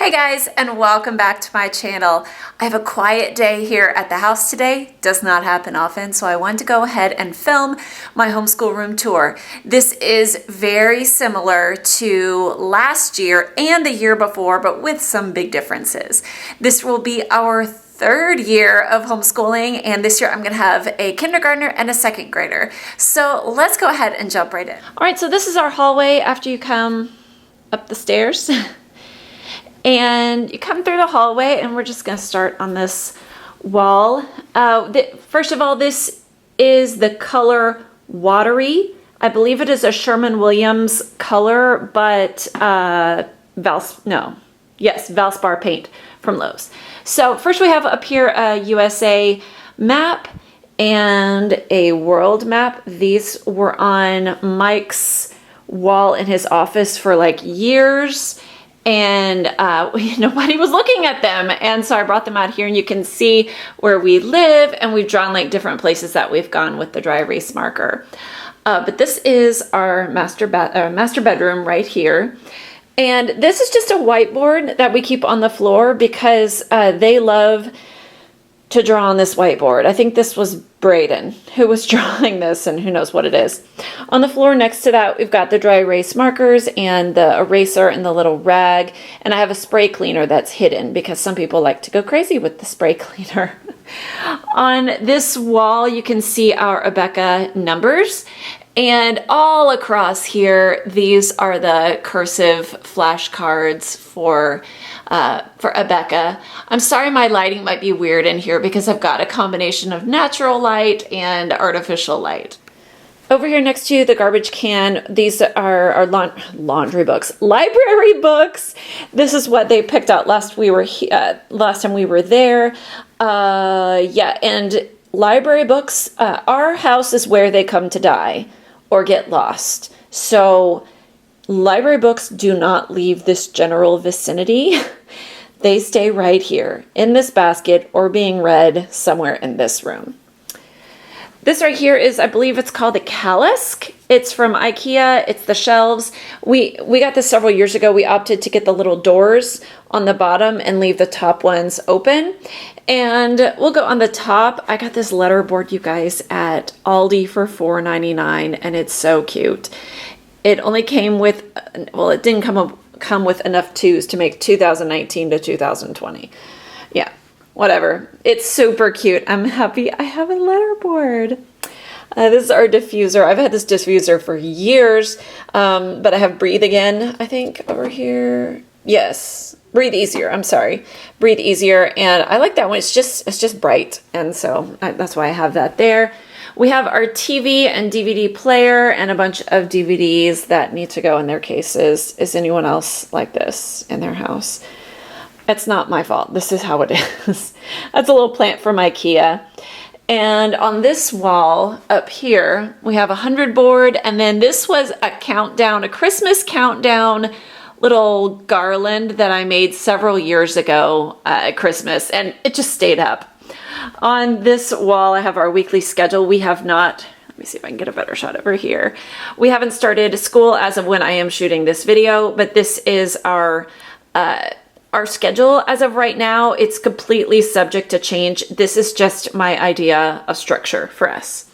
Hey guys, and welcome back to my channel. I have a quiet day here at the house today. Does not happen often, so I wanted to go ahead and film my homeschool room tour. This is very similar to last year and the year before, but with some big differences. This will be our third year of homeschooling, and this year I'm going to have a kindergartner and a second grader. So let's go ahead and jump right in. All right, so this is our hallway after you come up the stairs. And you come through the hallway, and we're just going to start on this wall. First of all, this is the color Watery. I believe it is a Sherwin-Williams color, but Valspar paint from Lowe's. So first we have up here a USA map and a world map. These were on Mike's wall in his office for like years. And nobody was looking at them, and so I brought them out here, and you can see where we live, and we've drawn like different places that we've gone with the dry erase marker. But this is our master bedroom right here, and this is just a whiteboard that we keep on the floor because they love to draw on this whiteboard. I think this was Braden who was drawing this, and who knows what it is. On the floor next to that, we've got the dry erase markers and the eraser and the little rag, and I have a spray cleaner that's hidden because some people like to go crazy with the spray cleaner. On this wall, you can see our Abeka numbers, and all across here, these are the cursive flashcards for Abeka. I'm sorry my lighting might be weird in here because I've got a combination of natural light and artificial light. Over here next to the garbage can, these are our laundry books, library books. This is what they picked out last time we were there. And library books, our house is where they come to die or get lost. So library books do not leave this general vicinity. They stay right here in this basket or being read somewhere in this room. This right here is, I believe it's called the Kalisk. It's from IKEA. It's the shelves. We got this several years ago. We opted to get the little doors on the bottom and leave the top ones open. And we'll go on the top. I got this letterboard, you guys, at Aldi for $4.99, and it's so cute. It only came with, well, it didn't come with enough twos to make 2019 to 2020. Yeah, whatever. It's super cute. I'm happy I have a letterboard. This is our diffuser. I've had this diffuser for years, but I have Breathe Again, I think, over here. Yes, Breathe Easier. I'm sorry, Breathe Easier, and I like that one. It's just bright, and so that's why I have that there. We have our TV and DVD player and a bunch of DVDs that need to go in their cases. Is anyone else like this in their house? It's not my fault. This is how it is. That's a little plant from IKEA. And on this wall up here, we have a 100 board. And then this was a countdown, a Christmas countdown little garland that I made several years ago at Christmas. And it just stayed up. On this wall, I have our weekly schedule. We have not, let me see if I can get a better shot over here. We haven't started school as of when I am shooting this video, but this is our schedule as of right now. It's completely subject to change. This is just my idea of structure for us.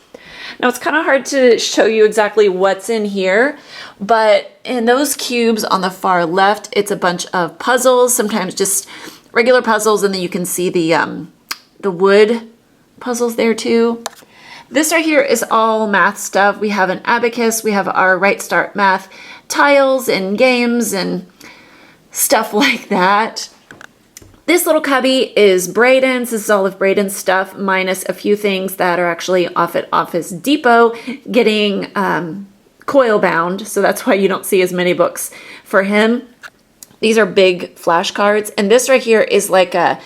Now, it's kind of hard to show you exactly what's in here, but in those cubes on the far left, it's a bunch of puzzles, sometimes just regular puzzles, and then you can see the wood puzzles there too. This right here is all math stuff. We have an abacus, we have our Right Start Math tiles and games and stuff like that. This little cubby is Braden's. This is all of Braden's stuff, minus a few things that are actually off at Office Depot getting coil bound, so that's why you don't see as many books for him. These are big flashcards, and this right here is like an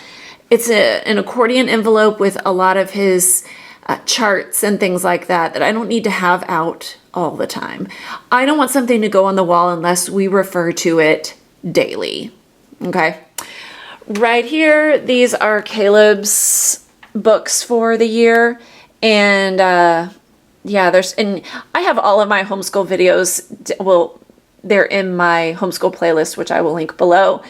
accordion envelope with a lot of his charts and things like that I don't need to have out all the time. I don't want something to go on the wall unless we refer to it daily. Okay. Right here, these are Caleb's books for the year. And and I have all of my homeschool videos. Well, they're in my homeschool playlist, which I will link below.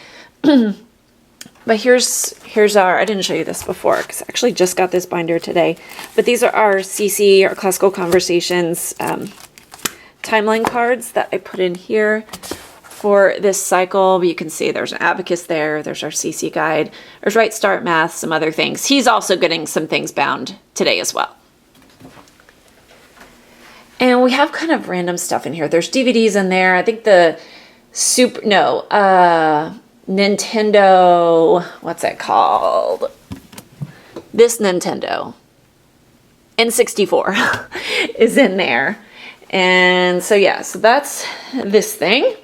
But here's our, I didn't show you this before because I actually just got this binder today. But these are our CC, our Classical Conversations timeline cards that I put in here for this cycle. But you can see there's an abacus there. There's our CC guide. There's Right Start Math, some other things. He's also getting some things bound today as well. And we have kind of random stuff in here. There's DVDs in there. I think the Nintendo, what's it called? This Nintendo, N64 is in there. And so yeah, so that's this thing.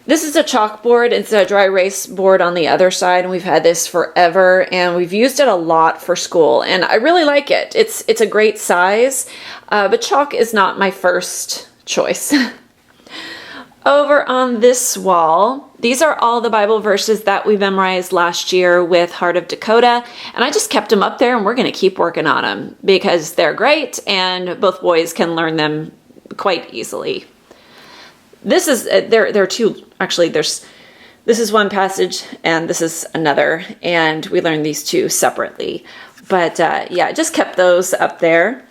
This is a chalkboard. It's a dry erase board on the other side, and we've had this forever, and we've used it a lot for school, and I really like it. It's a great size, but chalk is not my first choice. Over on this wall, these are all the Bible verses that we memorized last year with Heart of Dakota, and I just kept them up there, and we're going to keep working on them because they're great, and both boys can learn them quite easily. This is, there are two, actually this is one passage and this is another, and we learned these two separately. But yeah, I just kept those up there.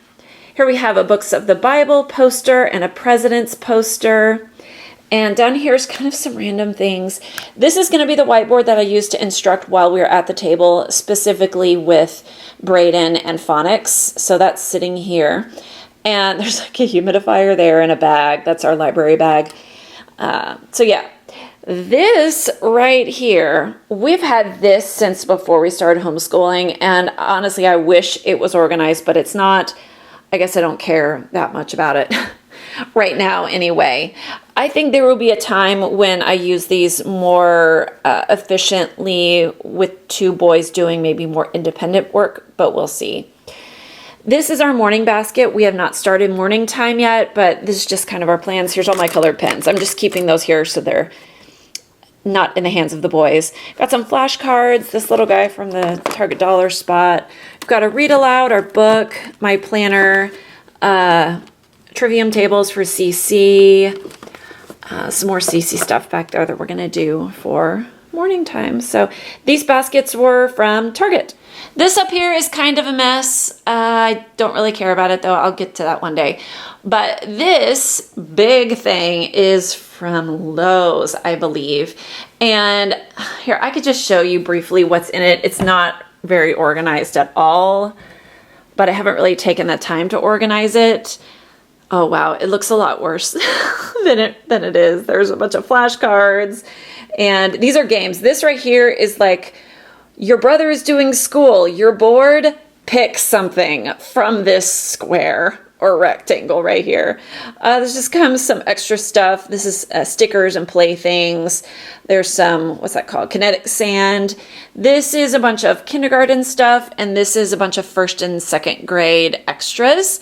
Here we have a Books of the Bible poster and a President's poster. And down here is kind of some random things. This is going to be the whiteboard that I used to instruct while we were at the table, specifically with Braden and phonics. So that's sitting here. And there's like a humidifier there in a bag. That's our library bag. So yeah, this right here, we've had this since before we started homeschooling. And honestly, I wish it was organized, but it's not. I guess I don't care that much about it right now anyway. I think there will be a time when I use these more efficiently with two boys doing maybe more independent work, but we'll see. This is our morning basket. We have not started morning time yet, but this is just kind of our plans. Here's all my colored pens. I'm just keeping those here so they're not in the hands of the boys. Got some flashcards, this little guy from the Target Dollar spot. We've got a read aloud, our book, my planner, trivium tables for CC, some more CC stuff back there that we're going to do for morning time. So these baskets were from Target. This up here is kind of a mess. I don't really care about it though. I'll get to that one day. But this big thing is from Lowe's, I believe. And here, I could just show you briefly what's in it. It's not very organized at all, but I haven't really taken the time to organize it. Oh wow, it looks a lot worse than it is. There's a bunch of flashcards, and these are games. This right here is like, your brother is doing school, you're bored, pick something from this square or rectangle right here. There's just kind of some extra stuff. This is stickers and playthings. There's some, what's that called? Kinetic sand. This is a bunch of kindergarten stuff, and this is a bunch of first and second grade extras.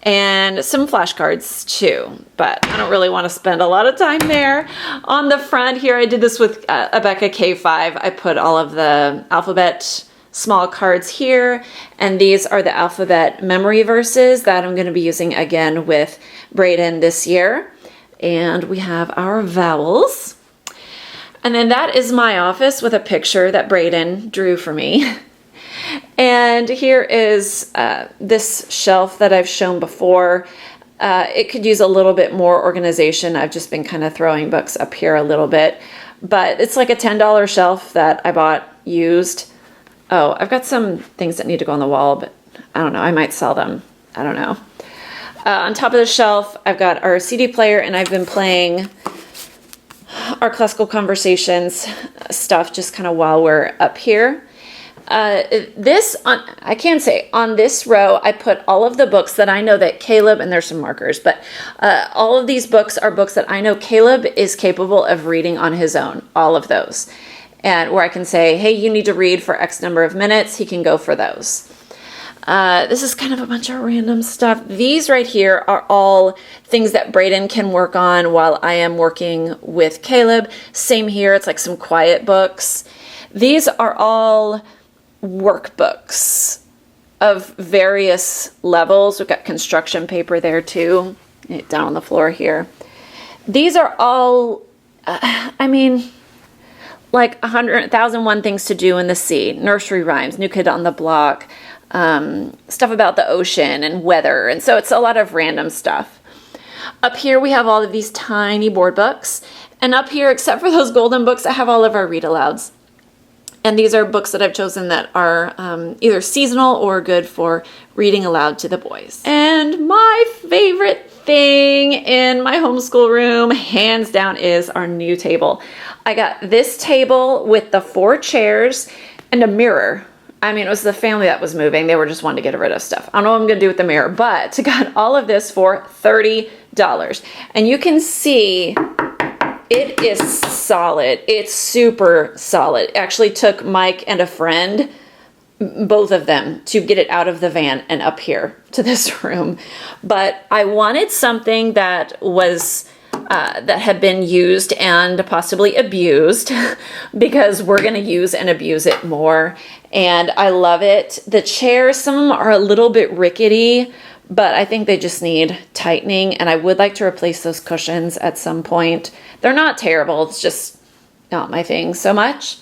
And some flashcards too, but I don't really want to spend a lot of time there. On the front here, I did this with Abeka K5. I put all of the alphabet small cards here, and these are the alphabet memory verses that I'm going to be using again with Braden this year. And we have our vowels. And then that is my office with a picture that Braden drew for me. And here is this shelf that I've shown before. It could use a little bit more organization. I've just been kind of throwing books up here a little bit. But it's like a $10 shelf that I bought used. Oh, I've got some things that need to go on the wall, but I don't know. I might sell them. I don't know. On top of the shelf, I've got our CD player, and I've been playing our Classical Conversations stuff just kind of while we're up here. I can say on this row, I put all of the books that I know that Caleb, and there's some markers, but all of these books are books that I know Caleb is capable of reading on his own, all of those. And where I can say, hey, you need to read for X number of minutes, he can go for those. This is kind of a bunch of random stuff. These right here are all things that Braden can work on while I am working with Caleb. Same here, it's like some quiet books. These are all workbooks of various levels. We've got construction paper there too, down on the floor here. These are all, I mean, like 100,001 Things to Do in the Sea, nursery rhymes, New Kid on the Block, stuff about the ocean and weather. And so it's a lot of random stuff. Up here we have all of these tiny board books. And up here, except for those golden books, I have all of our read alouds. And these are books that I've chosen that are either seasonal or good for reading aloud to the boys. And my favorite thing in my homeschool room, hands down, is our new table. I got this table with the 4 chairs and a mirror. I mean, it was the family that was moving. They were just wanting to get rid of stuff. I don't know what I'm going to do with the mirror, but I got all of this for $30. And you can see it is solid. It's super solid. It actually took Mike and a friend, both of them, to get it out of the van and up here to this room. But I wanted something that was that had been used and possibly abused, because we're going to use and abuse it more. And I love it. The chairs, some of them are a little bit rickety, but I think they just need tightening. And I would like to replace those cushions at some point. They're not terrible. It's just not my thing so much.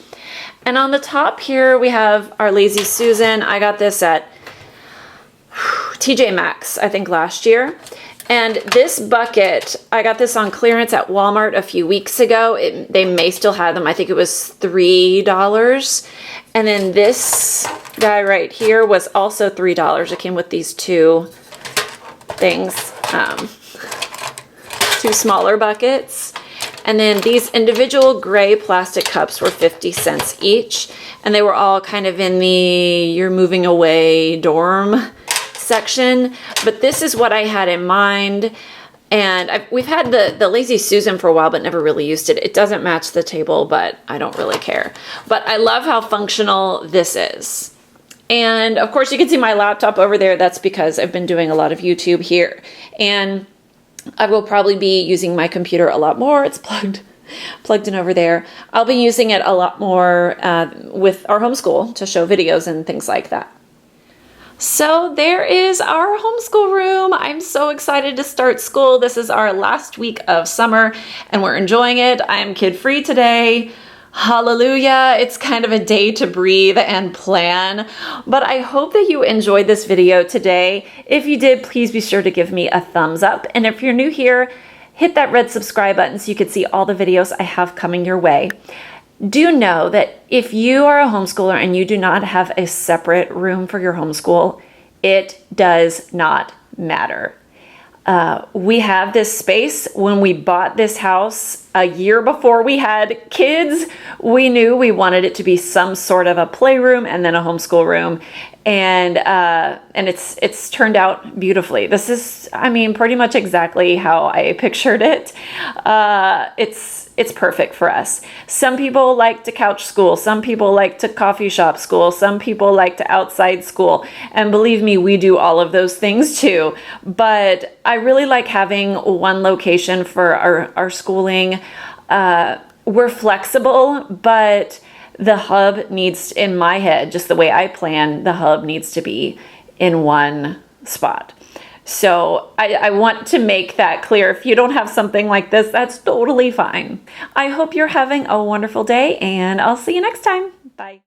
And on the top here, we have our Lazy Susan. I got this at TJ Maxx, I think last year. And this bucket, I got this on clearance at Walmart a few weeks ago. They may still have them. I think it was $3. And then this guy right here was also $3. It came with these 2 things, 2 smaller buckets. And then these individual gray plastic cups were 50 cents each. And they were all kind of in the you're moving away dorm section. But this is what I had in mind. And we've had the Lazy Susan for a while, but never really used it. It doesn't match the table, but I don't really care. But I love how functional this is. And of course, you can see my laptop over there. That's because I've been doing a lot of YouTube here. And I will probably be using my computer a lot more. It's plugged in over there. I'll be using it a lot more with our homeschool to show videos and things like that. So there is our homeschool room. I'm so excited to start school. This is our last week of summer and we're enjoying it. I am kid-free today. Hallelujah. It's kind of a day to breathe and plan, but I hope that you enjoyed this video today. If you did, please be sure to give me a thumbs up. And if you're new here, hit that red subscribe button so you can see all the videos I have coming your way. Do know that if you are a homeschooler and you do not have a separate room for your homeschool, it does not matter. We have this space. When we bought this house a year before we had kids, we knew we wanted it to be some sort of a playroom and then a homeschool room. And it's turned out beautifully. This is, I mean, pretty much exactly how I pictured it. It's perfect for us. Some people like to couch school. Some people like to coffee shop school. Some people like to outside school. And believe me, we do all of those things too. But I really like having one location for our schooling. We're flexible, but the hub needs, in my head, just the way I plan, the hub needs to be in one spot. So I want to make that clear. If you don't have something like this, that's totally fine. I hope you're having a wonderful day and I'll see you next time. Bye.